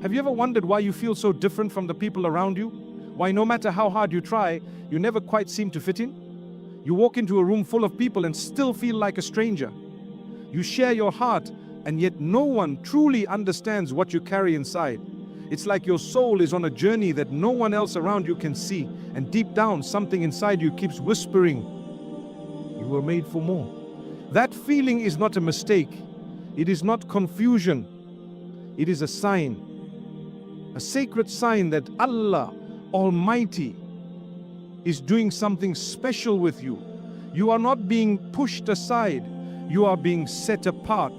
Have you ever wondered why you feel so different from the people around you? Why no matter how hard you try, you never quite seem to fit in? You walk into a room full of people and still feel like a stranger. You share your heart, and yet no one truly understands what you carry inside. It's like your soul is on a journey that no one else around you can see, and deep down something inside you keeps whispering, you were made for more. That feeling is not a mistake. It is not confusion. It is a sign. A sacred sign that Allah Almighty is doing something special with you. You are not being pushed aside. You are being set apart.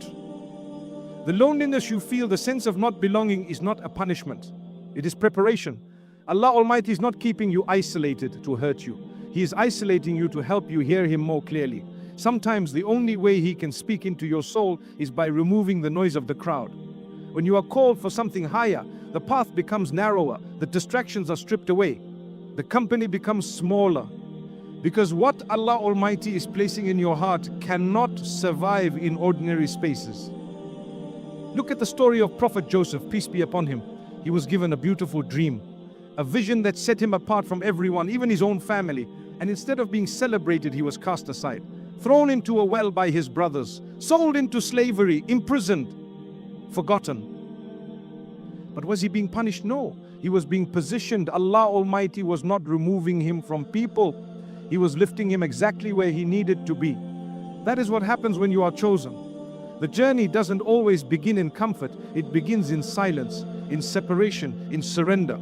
The loneliness you feel, the sense of not belonging, is not a punishment. It is preparation. Allah Almighty is not keeping you isolated to hurt you. He is isolating you to help you hear Him more clearly. Sometimes the only way He can speak into your soul is by removing the noise of the crowd. When you are called for something higher, the path becomes narrower, the distractions are stripped away, the company becomes smaller. Because what Allah Almighty is placing in your heart cannot survive in ordinary spaces. Look at the story of Prophet Joseph, peace be upon him. He was given a beautiful dream, a vision that set him apart from everyone, even his own family. And instead of being celebrated, he was cast aside, thrown into a well by his brothers, sold into slavery, imprisoned, forgotten. But was he being punished? No. He was being positioned. Allah Almighty was not removing him from people. He was lifting him exactly where he needed to be. That is what happens when you are chosen. The journey doesn't always begin in comfort. It begins in silence, in separation, in surrender.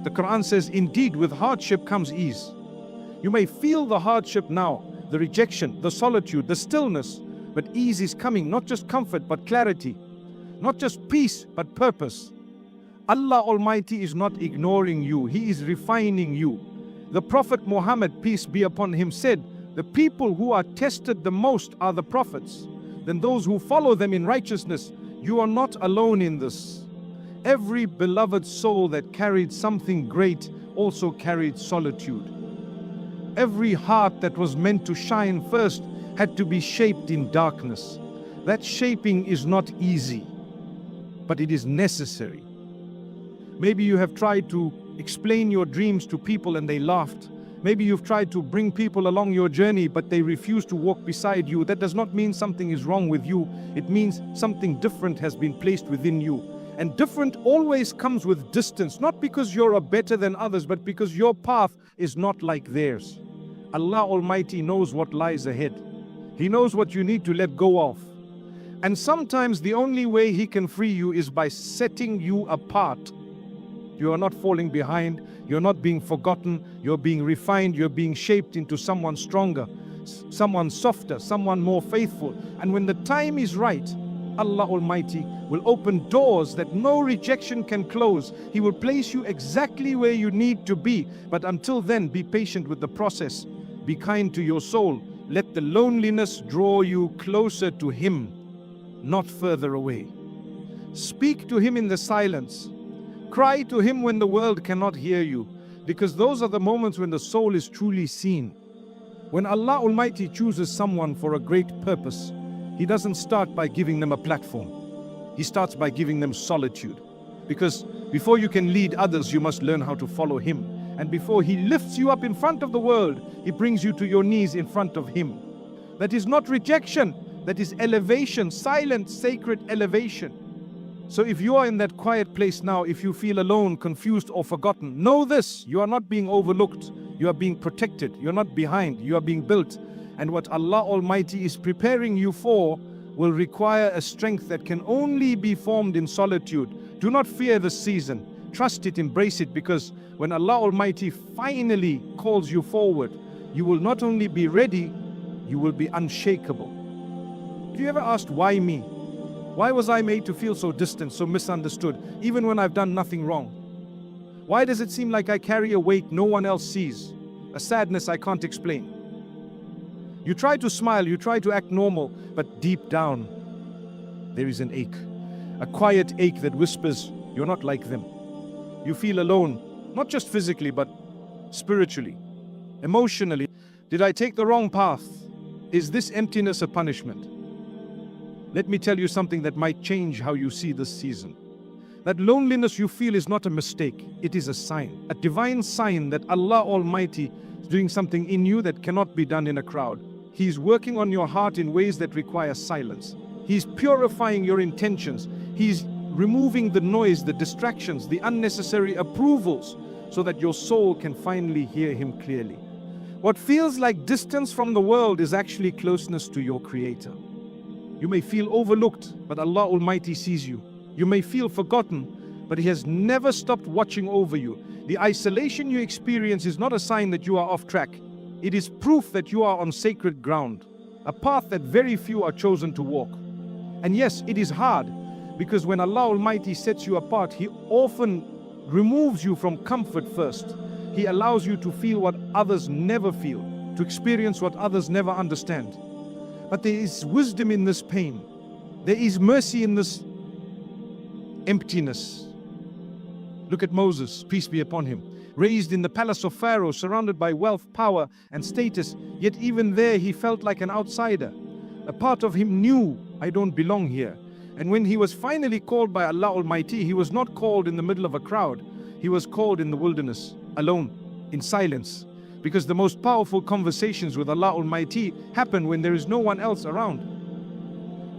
The Quran says, indeed, with hardship comes ease. You may feel the hardship now, the rejection, the solitude, the stillness, but ease is coming, not just comfort, but clarity. Not just peace, but purpose. Allah Almighty is not ignoring you. He is refining you. The Prophet Muhammad, peace be upon him, said, the people who are tested the most are the prophets. Then those who follow them in righteousness. You are not alone in this. Every beloved soul that carried something great also carried solitude. Every heart that was meant to shine first had to be shaped in darkness. That shaping is not easy, but it is necessary. Maybe you have tried to explain your dreams to people and they laughed. Maybe you've tried to bring people along your journey, but they refuse to walk beside you. That does not mean something is wrong with you. It means something different has been placed within you. And different always comes with distance, not because you're better than others, but because your path is not like theirs. Allah Almighty knows what lies ahead. He knows what you need to let go of. And sometimes the only way He can free you is by setting you apart. You are not falling behind, you're not being forgotten, you're being refined, you're being shaped into someone stronger, someone softer, someone more faithful. And when the time is right, Allah Almighty will open doors that no rejection can close. He will place you exactly where you need to be. But until then, be patient with the process. Be kind to your soul. Let the loneliness draw you closer to Him, not further away. Speak to Him in the silence. Cry to Him when the world cannot hear you, because those are the moments when the soul is truly seen. When Allah Almighty chooses someone for a great purpose, He doesn't start by giving them a platform. He starts by giving them solitude. Because before you can lead others, you must learn how to follow Him. And before He lifts you up in front of the world, He brings you to your knees in front of Him. That is not rejection, that is elevation, silent, sacred elevation. So if you are in that quiet place now, if you feel alone, confused or forgotten, know this, you are not being overlooked, you are being protected, you are not behind, you are being built. And what Allah Almighty is preparing you for will require a strength that can only be formed in solitude. Do not fear the season, trust it, embrace it, because when Allah Almighty finally calls you forward, you will not only be ready, you will be unshakable. Have you ever asked, why me? Why was I made to feel so distant, so misunderstood, even when I've done nothing wrong? Why does it seem like I carry a weight no one else sees, a sadness I can't explain? You try to smile, you try to act normal, but deep down, there is an ache, a quiet ache that whispers, you're not like them. You feel alone, not just physically, but spiritually, emotionally. Did I take the wrong path? Is this emptiness a punishment? Let me tell you something that might change how you see this season. That loneliness you feel is not a mistake, it is a sign, a divine sign that Allah Almighty is doing something in you that cannot be done in a crowd. He is working on your heart in ways that require silence. He is purifying your intentions. He is removing the noise, the distractions, the unnecessary approvals, so that your soul can finally hear Him clearly. What feels like distance from the world is actually closeness to your Creator. You may feel overlooked, but Allah Almighty sees you. You may feel forgotten, but He has never stopped watching over you. The isolation you experience is not a sign that you are off track. It is proof that you are on sacred ground, a path that very few are chosen to walk. And yes, it is hard, because when Allah Almighty sets you apart, He often removes you from comfort first. He allows you to feel what others never feel, to experience what others never understand. But there is wisdom in this pain. There is mercy in this emptiness. Look at Moses, peace be upon him, raised in the palace of Pharaoh, surrounded by wealth, power, and status, yet even there he felt like an outsider. A part of him knew, I don't belong here. And when he was finally called by Allah Almighty, he was not called in the middle of a crowd. He was called in the wilderness, alone, in silence. Because the most powerful conversations with Allah Almighty happen when there is no one else around.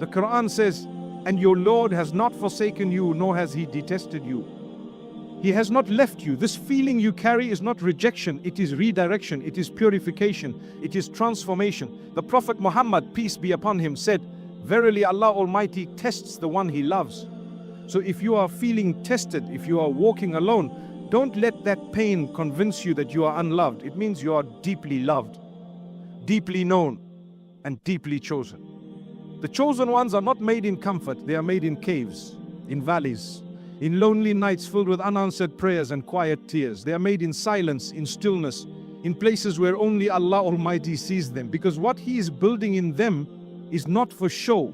The Quran says, "And your Lord has not forsaken you, nor has He detested you." He has not left you. This feeling you carry is not rejection, it is redirection, it is purification, it is transformation. The Prophet Muhammad, peace be upon him, said, "Verily Allah Almighty tests the one He loves." So if you are feeling tested, if you are walking alone, don't let that pain convince you that you are unloved. It means you are deeply loved, deeply known, and deeply chosen. The chosen ones are not made in comfort, they are made in caves, in valleys, in lonely nights filled with unanswered prayers and quiet tears. They are made in silence, in stillness, in places where only Allah Almighty sees them. Because what He is building in them is not for show,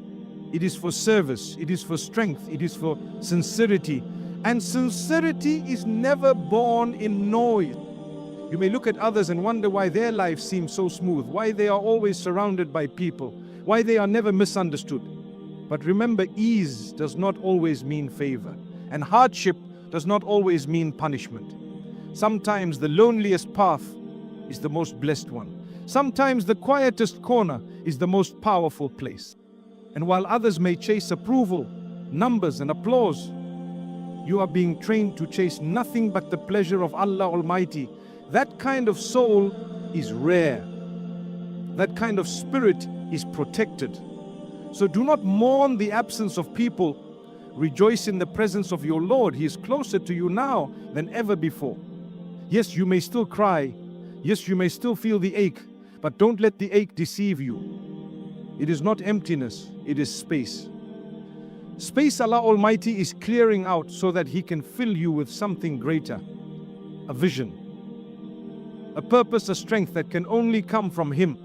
it is for service, it is for strength, it is for sincerity. And sincerity is never born in noise. You may look at others and wonder why their lives seem so smooth, why they are always surrounded by people, why they are never misunderstood. But remember, ease does not always mean favor, and hardship does not always mean punishment. Sometimes the loneliest path is the most blessed one. Sometimes the quietest corner is the most powerful place. And while others may chase approval, numbers, and applause, you are being trained to chase nothing but the pleasure of Allah Almighty. That kind of soul is rare. That kind of spirit is protected. So do not mourn the absence of people. Rejoice in the presence of your Lord. He is closer to you now than ever before. Yes, you may still cry. Yes, you may still feel the ache, but don't let the ache deceive you. It is not emptiness, it is space. Space Allah Almighty is clearing out so that He can fill you with something greater. A vision, a purpose, a strength that can only come from Him.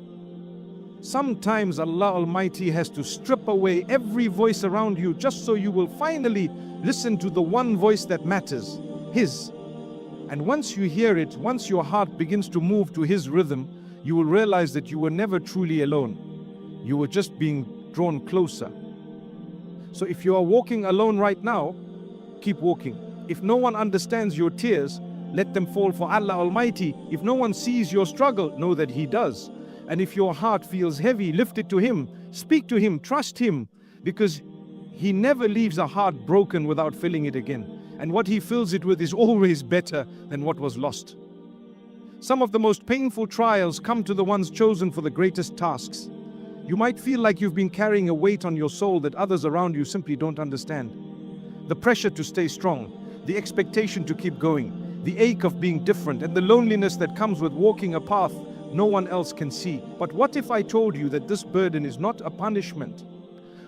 Sometimes Allah Almighty has to strip away every voice around you just so you will finally listen to the one voice that matters, His. And once you hear it, once your heart begins to move to His rhythm, you will realize that you were never truly alone. You were just being drawn closer. So if you are walking alone right now, keep walking. If no one understands your tears, let them fall for Allah Almighty. If no one sees your struggle, know that He does. And if your heart feels heavy, lift it to Him, speak to Him, trust Him, because He never leaves a heart broken without filling it again. And what He fills it with is always better than what was lost. Some of the most painful trials come to the ones chosen for the greatest tasks. You might feel like you've been carrying a weight on your soul that others around you simply don't understand. The pressure to stay strong, the expectation to keep going, the ache of being different, and the loneliness that comes with walking a path no one else can see. But what if I told you that this burden is not a punishment?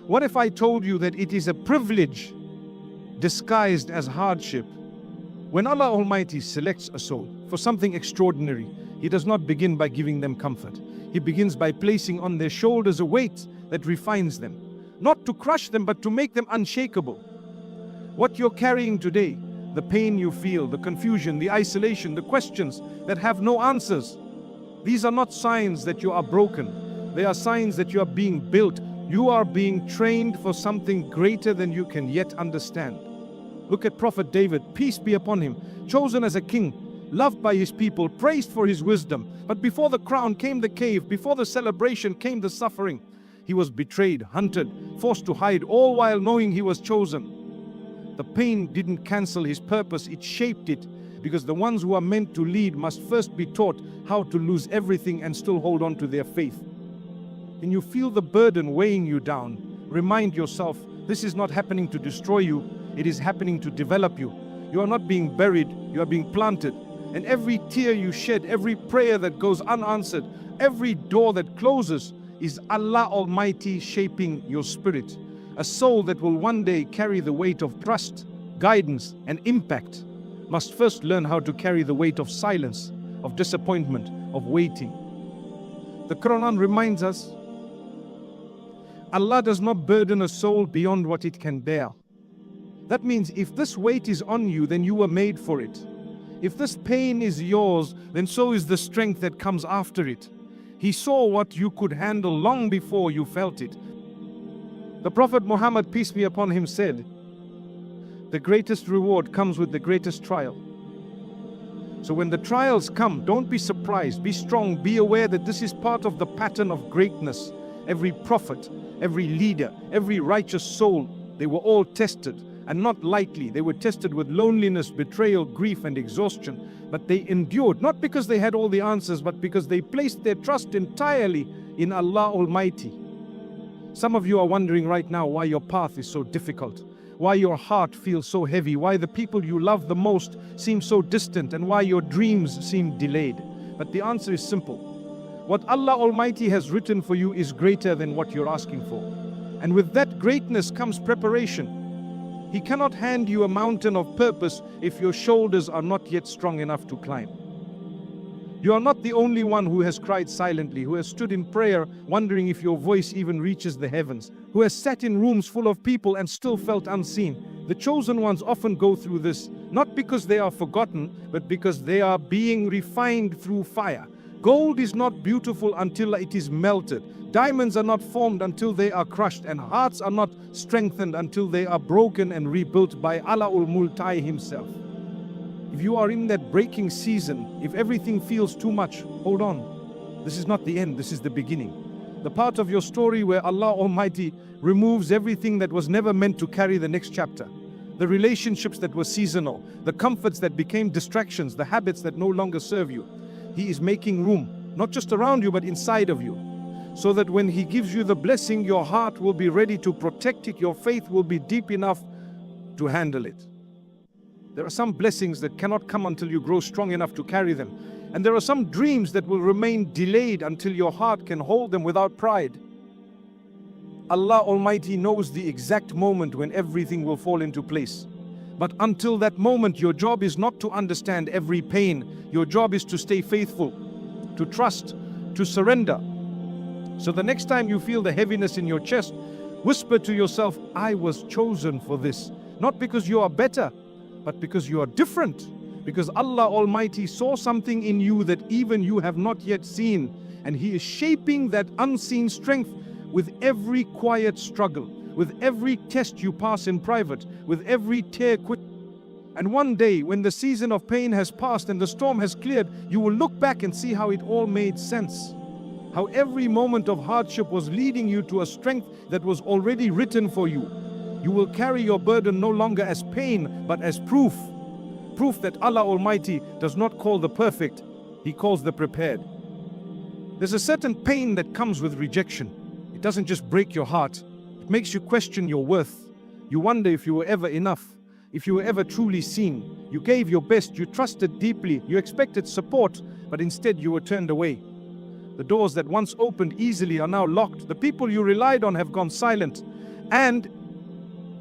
What if I told you that it is a privilege disguised as hardship? When Allah Almighty selects a soul for something extraordinary, He does not begin by giving them comfort. He begins by placing on their shoulders a weight that refines them, not to crush them, but to make them unshakable. What you're carrying today, the pain you feel, the confusion, the isolation, the questions that have no answers, these are not signs that you are broken. They are signs that you are being built. You are being trained for something greater than you can yet understand. Look at Prophet David, peace be upon him, chosen as a king, loved by his people, praised for his wisdom. But before the crown came the cave, before the celebration came the suffering. He was betrayed, hunted, forced to hide, all while knowing he was chosen. The pain didn't cancel his purpose, it shaped it, because the ones who are meant to lead must first be taught how to lose everything and still hold on to their faith. When you feel the burden weighing you down, remind yourself, this is not happening to destroy you, it is happening to develop you. You are not being buried, you are being planted. And every tear you shed, every prayer that goes unanswered, every door that closes is Allah Almighty shaping your spirit. A soul that will one day carry the weight of trust, guidance, and impact must first learn how to carry the weight of silence, of disappointment, of waiting. The Quran reminds us, Allah does not burden a soul beyond what it can bear. That means if this weight is on you, then you were made for it. If this pain is yours, then so is the strength that comes after it. He saw what you could handle long before you felt it. The Prophet Muhammad, peace be upon him, said, the greatest reward comes with the greatest trial. So when the trials come, don't be surprised, be strong, be aware that this is part of the pattern of greatness. Every prophet, every leader, every righteous soul, they were all tested, and not lightly. They were tested with loneliness, betrayal, grief, and exhaustion. But they endured, not because they had all the answers, but because they placed their trust entirely in Allah Almighty. Some of you are wondering right now why your path is so difficult, why your heart feels so heavy, why the people you love the most seem so distant, and why your dreams seem delayed. But the answer is simple. What Allah Almighty has written for you is greater than what you're asking for. And with that greatness comes preparation. He cannot hand you a mountain of purpose if your shoulders are not yet strong enough to climb. You are not the only one who has cried silently, who has stood in prayer wondering if your voice even reaches the heavens, who has sat in rooms full of people and still felt unseen. The chosen ones often go through this, not because they are forgotten, but because they are being refined through fire. Gold is not beautiful until it is melted. Diamonds are not formed until they are crushed, and hearts are not strengthened until they are broken and rebuilt by Allah Multai himself. If you are in that breaking season, if everything feels too much, hold on. This is not the end, this is the beginning. The part of your story where Allah Almighty removes everything that was never meant to carry the next chapter. The relationships that were seasonal, the comforts that became distractions, the habits that no longer serve you. He is making room, not just around you, but inside of you. So that when He gives you the blessing, your heart will be ready to protect it, your faith will be deep enough to handle it. There are some blessings that cannot come until you grow strong enough to carry them. And there are some dreams that will remain delayed until your heart can hold them without pride. Allah Almighty knows the exact moment when everything will fall into place. But until that moment, your job is not to understand every pain. Your job is to stay faithful, to trust, to surrender. So the next time you feel the heaviness in your chest, whisper to yourself, I was chosen for this. Not because you are better, but because you are different. Because Allah Almighty saw something in you that even you have not yet seen. And He is shaping that unseen strength with every quiet struggle, with every test you pass in private, with every tear quit. And one day, when the season of pain has passed and the storm has cleared, you will look back and see how it all made sense. How every moment of hardship was leading you to a strength that was already written for you. You will carry your burden no longer as pain, but as proof. Proof that Allah Almighty does not call the perfect, He calls the prepared. There's a certain pain that comes with rejection. It doesn't just break your heart, it makes you question your worth. You wonder if you were ever enough, if you were ever truly seen. You gave your best, you trusted deeply, you expected support, but instead you were turned away. The doors that once opened easily are now locked. The people you relied on have gone silent. And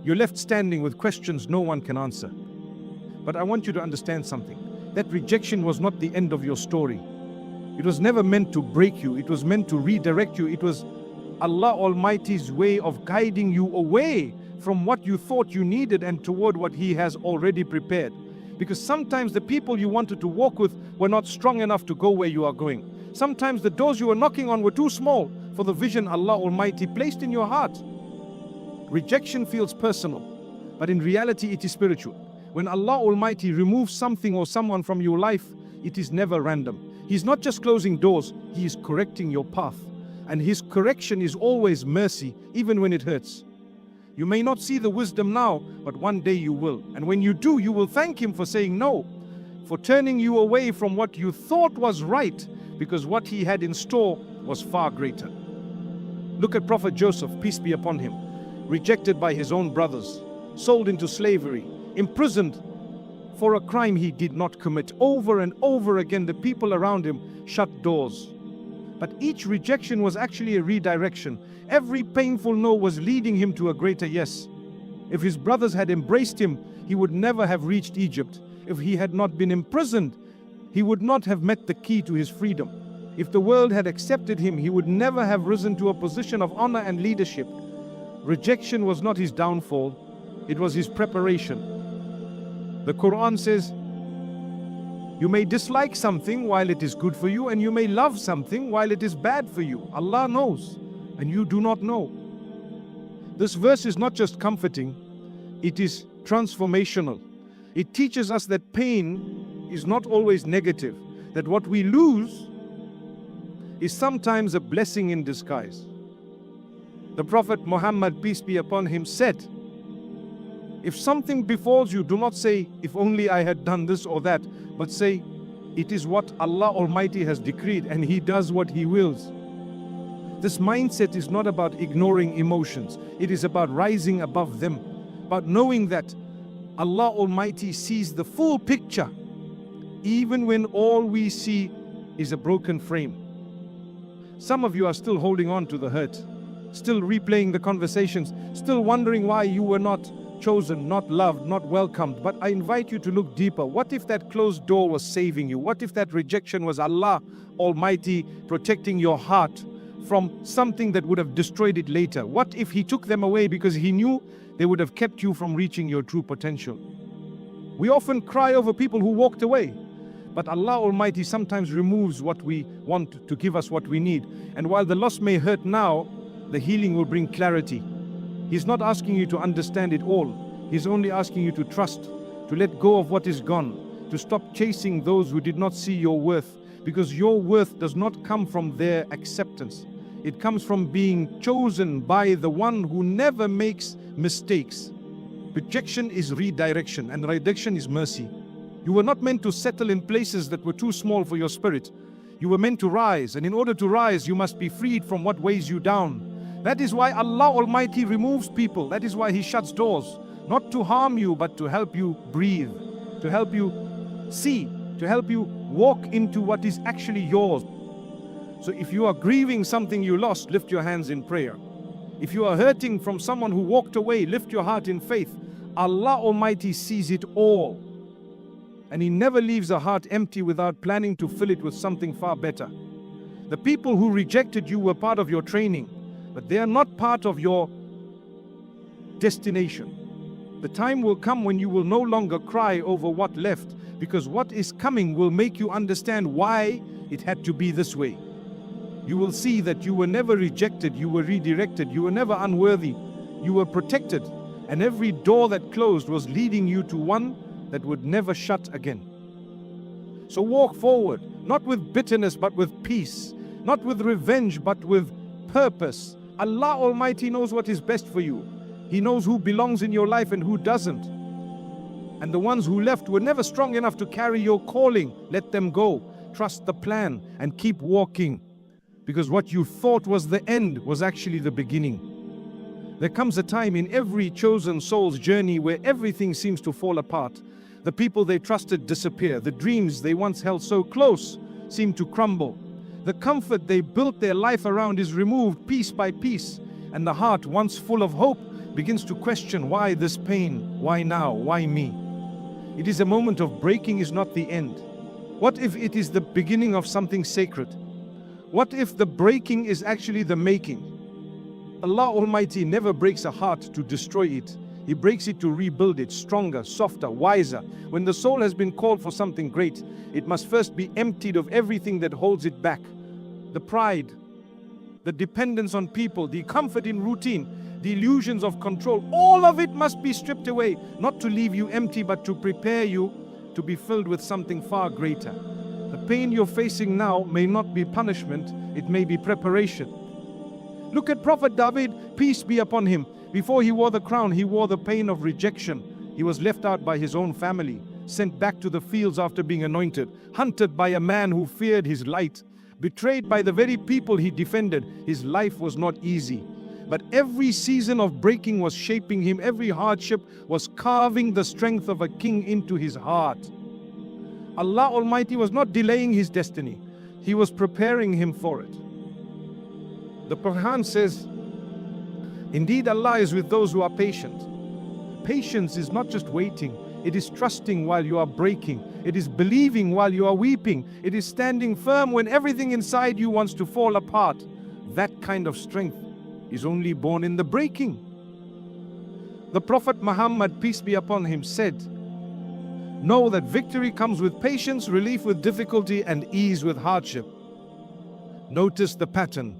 you're left standing with questions no one can answer. But I want you to understand something. That rejection was not the end of your story. It was never meant to break you. It was meant to redirect you. It was Allah Almighty's way of guiding you away from what you thought you needed and toward what He has already prepared. Because sometimes the people you wanted to walk with were not strong enough to go where you are going. Sometimes the doors you were knocking on were too small for the vision Allah Almighty placed in your heart. Rejection feels personal. But in reality, it is spiritual. When Allah Almighty removes something or someone from your life, it is never random. He's not just closing doors, He is correcting your path. And His correction is always mercy, even when it hurts. You may not see the wisdom now, but one day you will. And when you do, you will thank Him for saying no, for turning you away from what you thought was right, because what He had in store was far greater. Look at Prophet Joseph, peace be upon him, rejected by his own brothers, sold into slavery, imprisoned for a crime he did not commit. Over and over again, the people around him shut doors. But each rejection was actually a redirection. Every painful no was leading him to a greater yes. If his brothers had embraced him, he would never have reached Egypt. If he had not been imprisoned, he would not have met the key to his freedom. If the world had accepted him, he would never have risen to a position of honor and leadership. Rejection was not his downfall, it was his preparation. The Quran says, you may dislike something while it is good for you, and you may love something while it is bad for you. Allah knows, and you do not know. This verse is not just comforting, it is transformational. It teaches us that pain is not always negative, that what we lose is sometimes a blessing in disguise. The Prophet Muhammad, peace be upon him, said, if something befalls you, do not say, if only I had done this or that, but say, it is what Allah Almighty has decreed, and He does what He wills. This mindset is not about ignoring emotions. It is about rising above them, about knowing that Allah Almighty sees the full picture, even when all we see is a broken frame. Some of you are still holding on to the hurt, still replaying the conversations, still wondering why you were not chosen, not loved, not welcomed. But I invite you to look deeper. What if that closed door was saving you? What if that rejection was Allah Almighty protecting your heart from something that would have destroyed it later? What if He took them away because He knew they would have kept you from reaching your true potential? We often cry over people who walked away, but Allah Almighty sometimes removes what we want to give us what we need. And while the loss may hurt now, the healing will bring clarity. He's not asking you to understand it all. He's only asking you to trust, to let go of what is gone, to stop chasing those who did not see your worth, because your worth does not come from their acceptance. It comes from being chosen by the one who never makes mistakes. Rejection is redirection, and redirection is mercy. You were not meant to settle in places that were too small for your spirit. You were meant to rise, and in order to rise, you must be freed from what weighs you down. That is why Allah Almighty removes people. That is why He shuts doors. Not to harm you, but to help you breathe, to help you see, to help you walk into what is actually yours. So if you are grieving something you lost, lift your hands in prayer. If you are hurting from someone who walked away, lift your heart in faith. Allah Almighty sees it all. And He never leaves a heart empty without planning to fill it with something far better. The people who rejected you were part of your training, but they are not part of your destination. The time will come when you will no longer cry over what left, because what is coming will make you understand why it had to be this way. You will see that you were never rejected, you were redirected, you were never unworthy, you were protected, and every door that closed was leading you to one that would never shut again. So walk forward, not with bitterness but with peace, not with revenge but with purpose. Allah Almighty knows what is best for you. He knows who belongs in your life and who doesn't. And the ones who left were never strong enough to carry your calling. Let them go. Trust the plan and keep walking. Because what you thought was the end was actually the beginning. There comes a time in every chosen soul's journey where everything seems to fall apart. The people they trusted disappear. The dreams they once held so close seem to crumble. The comfort they built their life around is removed piece by piece. And the heart, once full of hope, begins to question, why this pain? Why now? Why me? It is a moment of breaking is not the end. What if it is the beginning of something sacred? What if the breaking is actually the making? Allah Almighty never breaks a heart to destroy it. He breaks it to rebuild it stronger, softer, wiser. When the soul has been called for something great, it must first be emptied of everything that holds it back. The pride, the dependence on people, the comfort in routine, the illusions of control, all of it must be stripped away, not to leave you empty, but to prepare you to be filled with something far greater. The pain you're facing now may not be punishment, it may be preparation. Look at Prophet David, peace be upon him. Before he wore the crown, he wore the pain of rejection. He was left out by his own family, sent back to the fields after being anointed, hunted by a man who feared his light, betrayed by the very people he defended. His life was not easy. But every season of breaking was shaping him. Every hardship was carving the strength of a king into his heart. Allah Almighty was not delaying his destiny. He was preparing him for it. The Quran says, indeed Allah is with those who are patient. Patience is not just waiting. It is trusting while you are breaking. It is believing while you are weeping. It is standing firm when everything inside you wants to fall apart. That kind of strength is only born in the breaking. The Prophet Muhammad, peace be upon him, said, know that victory comes with patience, relief with difficulty, and ease with hardship. Notice the pattern.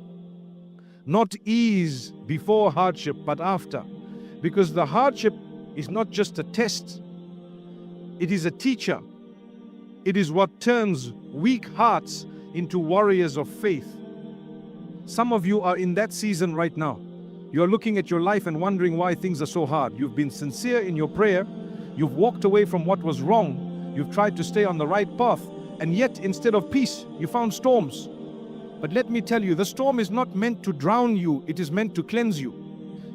Not ease before hardship, but after. Because the hardship is not just a test. It is a teacher. It is what turns weak hearts into warriors of faith. Some of you are in that season right now. You are looking at your life and wondering why things are so hard. You've been sincere in your prayer. You've walked away from what was wrong. You've tried to stay on the right path. And yet, instead of peace, you found storms. But let me tell you, the storm is not meant to drown you. It is meant to cleanse you,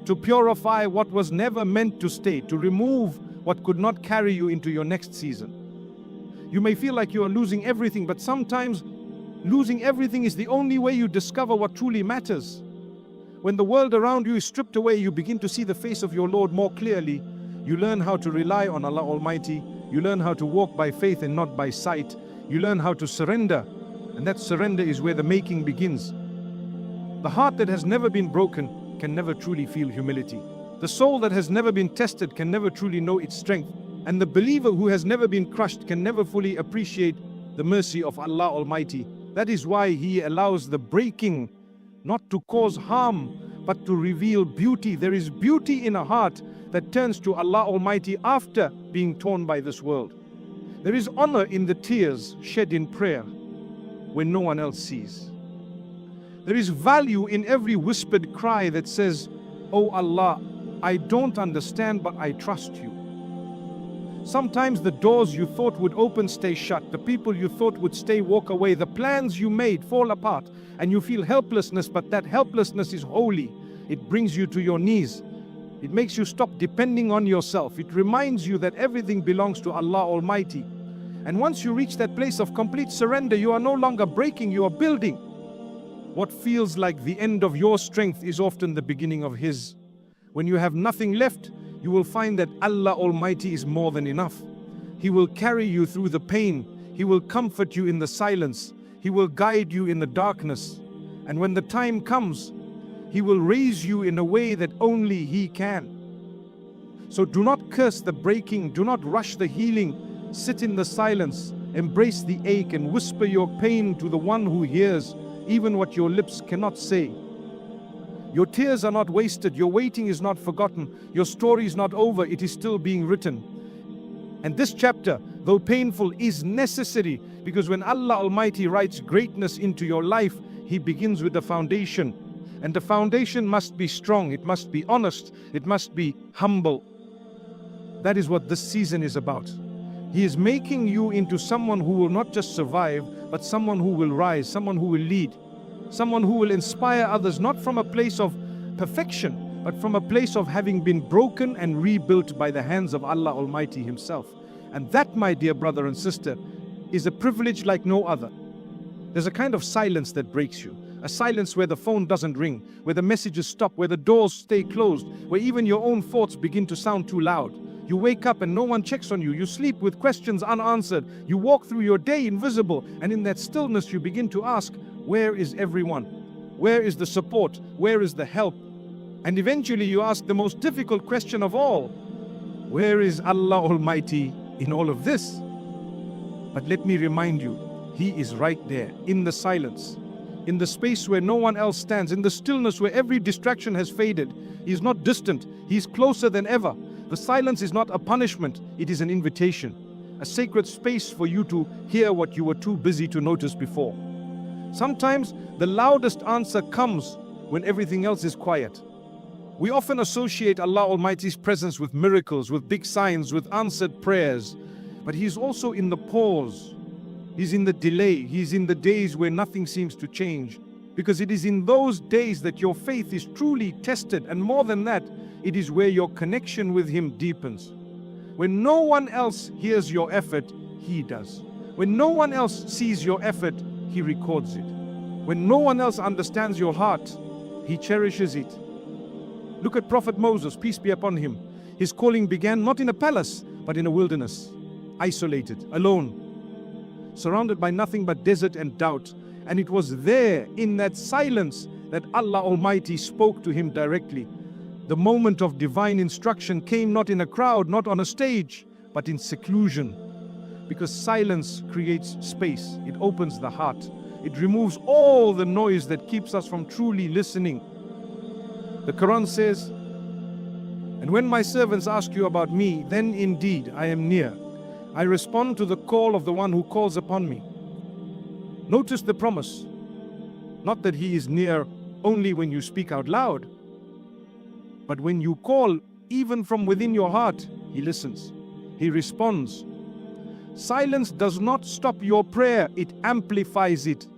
to purify what was never meant to stay, to remove what could not carry you into your next season. You may feel like you are losing everything, but sometimes losing everything is the only way you discover what truly matters. When the world around you is stripped away, you begin to see the face of your Lord more clearly. You learn how to rely on Allah Almighty. You learn how to walk by faith and not by sight. You learn how to surrender, and that surrender is where the making begins. The heart that has never been broken can never truly feel humility. The soul that has never been tested can never truly know its strength. And the believer who has never been crushed can never fully appreciate the mercy of Allah Almighty. That is why He allows the breaking not to cause harm, but to reveal beauty. There is beauty in a heart that turns to Allah Almighty after being torn by this world. There is honor in the tears shed in prayer when no one else sees. There is value in every whispered cry that says, "Oh Allah, I don't understand, but I trust you." Sometimes the doors you thought would open stay shut. The people you thought would stay walk away. The plans you made fall apart and you feel helplessness, but that helplessness is holy. It brings you to your knees. It makes you stop depending on yourself. It reminds you that everything belongs to Allah Almighty. And once you reach that place of complete surrender, you are no longer breaking, you are building. What feels like the end of your strength is often the beginning of His. When you have nothing left, you will find that Allah Almighty is more than enough. He will carry you through the pain. He will comfort you in the silence. He will guide you in the darkness. And when the time comes, He will raise you in a way that only He can. So do not curse the breaking. Do not rush the healing. Sit in the silence. Embrace the ache and whisper your pain to the one who hears, even what your lips cannot say. Your tears are not wasted. Your waiting is not forgotten. Your story is not over. It is still being written. And this chapter, though painful, is necessary, because when Allah Almighty writes greatness into your life, He begins with the foundation. And the foundation must be strong. It must be honest. It must be humble. That is what this season is about. He is making you into someone who will not just survive, but someone who will rise, someone who will lead. Someone who will inspire others, not from a place of perfection, but from a place of having been broken and rebuilt by the hands of Allah Almighty Himself. And that, my dear brother and sister, is a privilege like no other. There's a kind of silence that breaks you. A silence where the phone doesn't ring, where the messages stop, where the doors stay closed, where even your own thoughts begin to sound too loud. You wake up and no one checks on you. You sleep with questions unanswered. You walk through your day invisible. And in that stillness you begin to ask, where is everyone? Where is the support? Where is the help? And eventually you ask the most difficult question of all, where is Allah Almighty in all of this? But let me remind you, He is right there in the silence. In the space where no one else stands, in the stillness where every distraction has faded, He is not distant, He is closer than ever. The silence is not a punishment, it is an invitation, a sacred space for you to hear what you were too busy to notice before. Sometimes the loudest answer comes when everything else is quiet. We often associate Allah Almighty's presence with miracles, with big signs, with answered prayers. But He is also in the pause. He's in the delay. He's in the days where nothing seems to change. Because it is in those days that your faith is truly tested. And more than that, it is where your connection with Him deepens. When no one else hears your effort, He does. When no one else sees your effort, He records it. When no one else understands your heart, He cherishes it. Look at Prophet Moses, peace be upon him. His calling began not in a palace, but in a wilderness. Isolated, alone, surrounded by nothing but desert and doubt. And it was there, in that silence, that Allah Almighty spoke to him directly. The moment of divine instruction came not in a crowd, not on a stage, but in seclusion. Because silence creates space, it opens the heart. It removes all the noise that keeps us from truly listening. The Quran says, "And when my servants ask you about me, then indeed I am near. I respond to the call of the one who calls upon me." Notice the promise. Not that He is near only when you speak out loud, but when you call, even from within your heart, He listens. He responds. Silence does not stop your prayer, it amplifies it.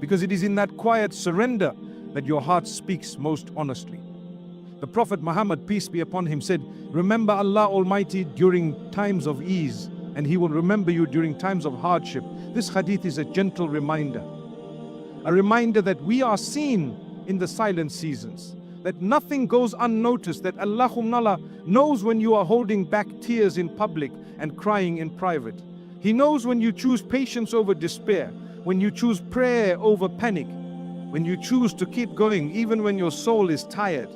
Because it is in that quiet surrender that your heart speaks most honestly. The Prophet Muhammad, peace be upon him, said, "Remember Allah Almighty during times of ease, and He will remember you during times of hardship." This hadith is a gentle reminder. A reminder that we are seen in the silent seasons, that nothing goes unnoticed, that Allah knows when you are holding back tears in public and crying in private. He knows when you choose patience over despair, when you choose prayer over panic, when you choose to keep going even when your soul is tired.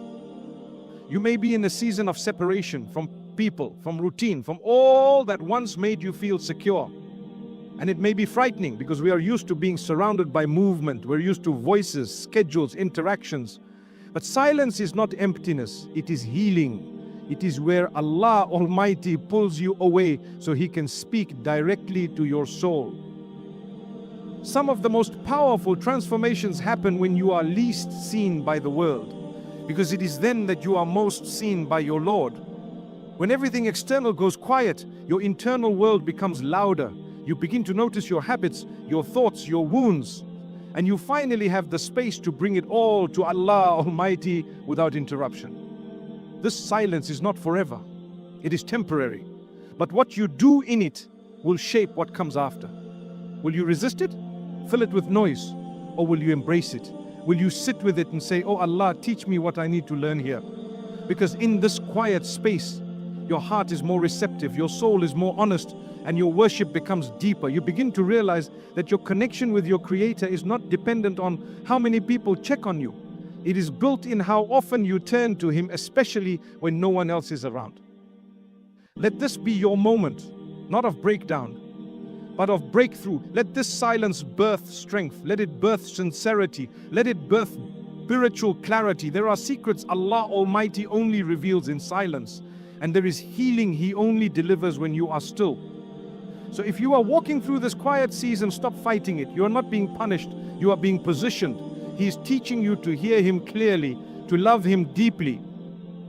You may be in a season of separation from people, from routine, from all that once made you feel secure. And it may be frightening because we are used to being surrounded by movement, we're used to voices, schedules, interactions. But silence is not emptiness, it is healing. It is where Allah Almighty pulls you away so He can speak directly to your soul. Some of the most powerful transformations happen when you are least seen by the world, because it is then that you are most seen by your Lord. When everything external goes quiet, your internal world becomes louder. You begin to notice your habits, your thoughts, your wounds, and you finally have the space to bring it all to Allah Almighty without interruption. This silence is not forever. It is temporary. But what you do in it will shape what comes after. Will you resist it? Fill it with noise? Or will you embrace it? Will you sit with it and say, "Oh Allah, teach me what I need to learn here"? Because in this quiet space, your heart is more receptive, your soul is more honest, and your worship becomes deeper. You begin to realize that your connection with your Creator is not dependent on how many people check on you. It is built in how often you turn to Him, especially when no one else is around. Let this be your moment, not of breakdown, but of breakthrough. Let this silence birth strength. Let it birth sincerity. Let it birth spiritual clarity. There are secrets Allah Almighty only reveals in silence. And there is healing He only delivers when you are still. So if you are walking through this quiet season, stop fighting it. You are not being punished. You are being positioned. He is teaching you to hear Him clearly, to love Him deeply,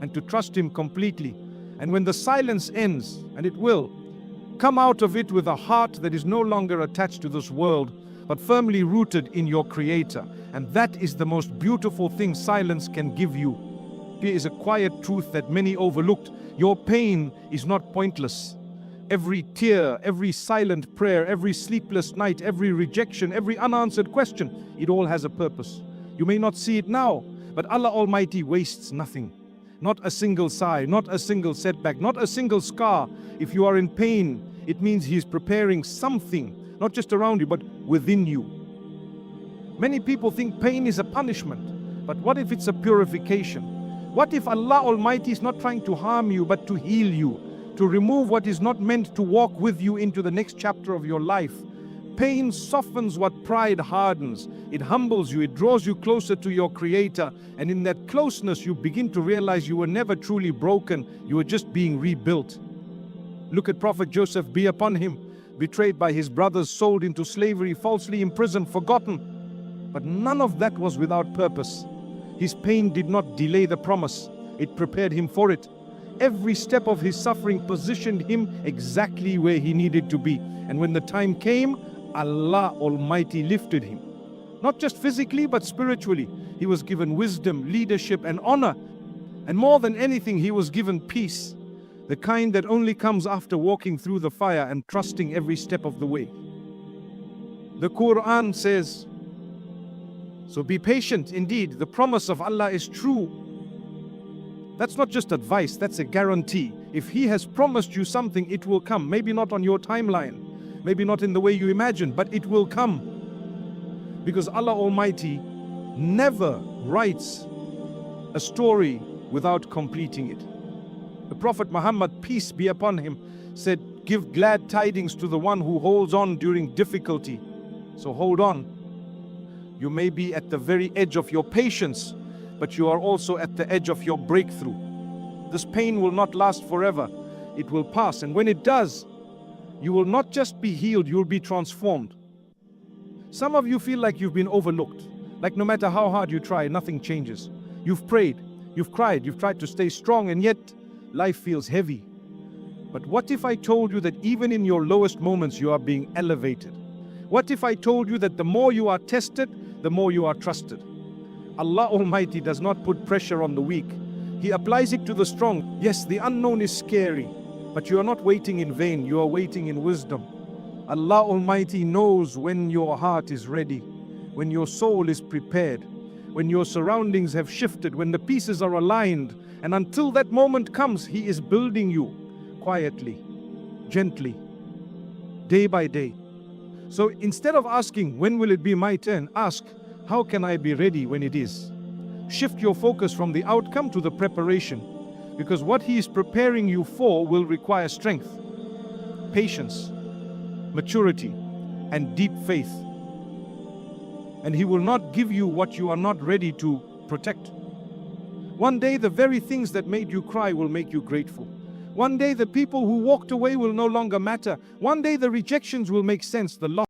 and to trust Him completely. And when the silence ends, and it will, come out of it with a heart that is no longer attached to this world, but firmly rooted in your Creator. And that is the most beautiful thing silence can give you. Here is a quiet truth that many overlooked. Your pain is not pointless. Every tear, every silent prayer, every sleepless night, every rejection, every unanswered question, it all has a purpose. You may not see it now, but Allah Almighty wastes nothing. Not a single sigh, not a single setback, not a single scar. If you are in pain, it means He is preparing something, not just around you, but within you. Many people think pain is a punishment, but what if it's a purification? What if Allah Almighty is not trying to harm you, but to heal you, to remove what is not meant to walk with you into the next chapter of your life? Pain softens what pride hardens. It humbles you, it draws you closer to your Creator, and in that closeness you begin to realize you were never truly broken, you were just being rebuilt. Look at Prophet Joseph, be upon him, betrayed by his brothers, sold into slavery, falsely imprisoned, forgotten. But none of that was without purpose. His pain did not delay the promise, it prepared him for it. Every step of his suffering positioned him exactly where he needed to be. And when the time came, Allah Almighty lifted him. Not just physically, but spiritually. He was given wisdom, leadership, and honor. And more than anything, he was given peace. The kind that only comes after walking through the fire and trusting every step of the way. The Quran says, so be patient. Indeed, the promise of Allah is true. That's not just advice, that's a guarantee. If He has promised you something, it will come. Maybe not on your timeline, maybe not in the way you imagine, but it will come. Because Allah Almighty never writes a story without completing it. The Prophet Muhammad, peace be upon him, said, give glad tidings to the one who holds on during difficulty. So hold on. You may be at the very edge of your patience, but you are also at the edge of your breakthrough. This pain will not last forever. It will pass, and when it does, you will not just be healed, you will be transformed. Some of you feel like you've been overlooked, like no matter how hard you try, nothing changes. You've prayed, you've cried, you've tried to stay strong, and yet life feels heavy. But what if I told you that even in your lowest moments you are being elevated? What if I told you that the more you are tested, the more you are trusted? Allah Almighty does not put pressure on the weak. He applies it to the strong. Yes, the unknown is scary, but you are not waiting in vain, you are waiting in wisdom. Allah Almighty knows when your heart is ready, when your soul is prepared, when your surroundings have shifted, when the pieces are aligned, and until that moment comes, He is building you quietly, gently, day by day. So instead of asking, when will it be my turn? Ask, how can I be ready when it is? Shift your focus from the outcome to the preparation, because what He is preparing you for will require strength, patience, maturity, and deep faith. And He will not give you what you are not ready to protect. One day, the very things that made you cry will make you grateful. One day, the people who walked away will no longer matter. One day, the rejections will make sense. The loss